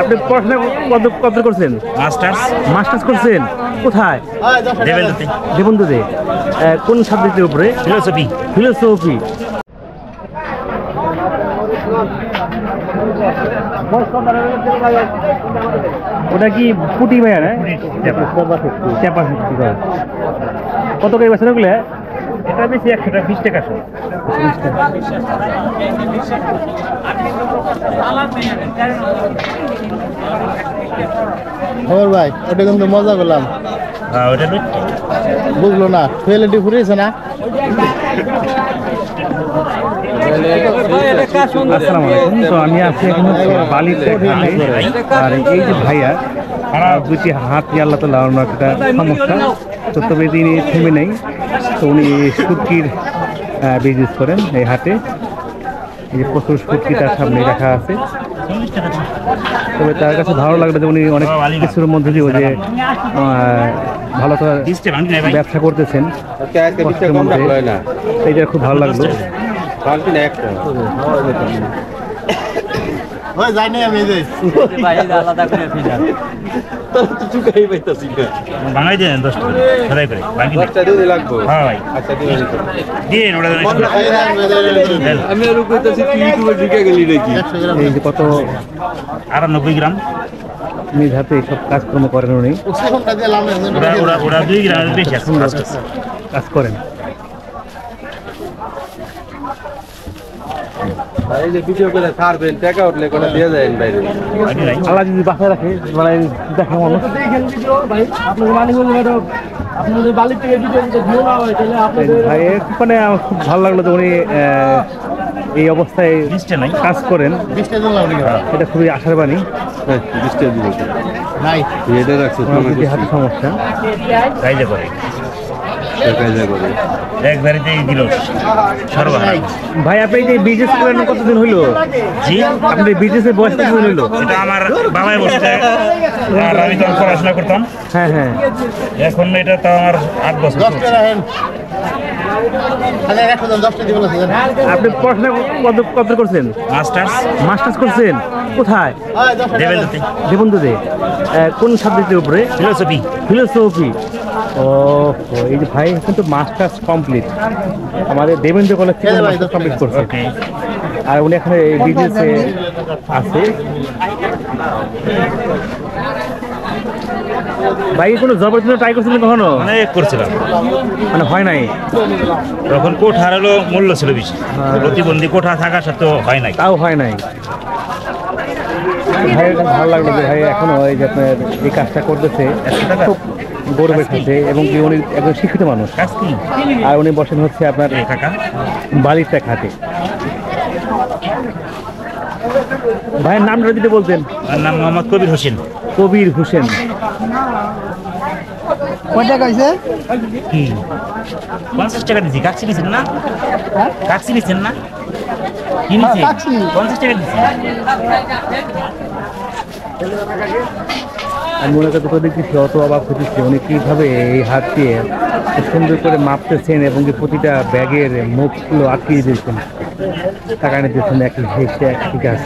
আপনি পড়াশোনা কত করছেন? মাস্টার্স করছেন কোথায়? দেবন্দুতে। কোন সাবজেক্টের উপরে? ফিলোসফি। ওটা কি পুটি ভাইয়া না? কত করে বেছেন ওগুলো? এটা বেশি 120 টাকা। ভাই ওটা কিন্তু মজা করলাম। বুঝলো না ফেলেটি ফুরিয়েছে না। আসসালামু আলাইকুম। তো আমি আছি এখন বালিতে, আর এই যে ভাইয়া দুটি হাত নিয়ে আল্লাহ তাআলা একটা সমস্যা, তো তবে তিনি থেমে নেই। তো উনি শুটকির বিজনেস করেন এই হাটে। এই যে প্রচুর শুটকি তার সামনে রাখা আছে। তবে তার কাছে ভালো লাগলো যে উনি অনেক কিছুর মধ্যে দিয়ে যে ভালো ব্যবসা করতেছেন, এইটা খুব ভালো লাগলো। বাঙালি দেন 10 টাকা করে লাগবে। হ্যাঁ ভাই আচ্ছা দিন ওটা আমি আর কইতাছি তুই ইউটিউবে ঢুকে গেলি নাকি? এই যে কত 90 গ্রাম নিজ হাতে সব কাজকর্ম করেন উনি। ওরা 2 গ্রাম বেশি কাজ করেন। এই যে ভিডিও করে ছাড়বেন, টাকা উঠলে কোটা দিয়ে যাবেন বাইরে। আল্লাহ যদি বাসায় রাখে মানে দেখা মানুষ দেখেন ভিডিও ভাই আপনাদের মানে হলো আপনাদের বালি থেকে ভিডিও না হয় তাহলে আপনাদের ভাই মানে আমার খুব ভালো লাগলো যে উনি এই অবস্থায় কাজ করেন। এটা খুবই আশার বাণী। এটা রাখছো হাতে সমস্যা কাজে করে এক বাড়িতেই দিল ভাই। আপনি যে বিজনেস করেন কতদিন হইলো? জি আপনি বিজনেসের বয়স কতদিন হইলো? এটা আমার বাবাই বসে, আর আমি তখন পড়াশোনা করতাম। হ্যাঁ হ্যাঁ, এখন এটা তো আমার 8 বছর। আপনি পড়াশোনা কত করছেন? মাস্টার্স করছেন কোথায়? দেবন্দুতে। কোন সাবজেক্টের উপরে? ফিলোসফি। ও এই যে ভাই কিন্তু মাস্টার্স কমপ্লিট আমাদের দেবেন্দ্র কলেজ থেকে মাস্টার্স কমপ্লিট করছে, আর উনি এখানে এই বিজনেসে আছে। ভাই কোনো জবের জন্য ট্রাই করছিলেন কখনো? অনেক করছিলাম, মানে হয় নাই। তখন কোঠার হলো মূল্য ছিল বেশি, প্রতিবন্ধী কোঠা থাকার সত্ত্বেও হয় নাই। তাও হয় নাই। ভাই ভালো লাগলো যে ভাই এখনো এই যে আপনার এই কাজটা করতেছে খুব গৌরবের সাথে, এবং কি উনি একজন শিক্ষিত মানুষ, আর উনি বসেন হচ্ছে আপনার বালিটা খাটে। ভাইয়ের নামটা যদি বলতেন। নাম মোহাম্মদ কবির হোসেন। কবির হোসেন। কয় টাকা হইছে? 50 টাকা দিছি। কাকসি নিছেন না? কাকসি নিছেন না? কি নিছেন? 50 টাকা দিছি। আমি ওনার কাছে দেখতেছি অত অবাক হতেছি উনি কীভাবে এই হাত দিয়ে সুন্দর করে মাপতেছেন, এবং কি প্রতিটা ব্যাগের মুখগুলো আটকিয়ে দিয়েছেন, টাকা নিতেছেন একই কাজ।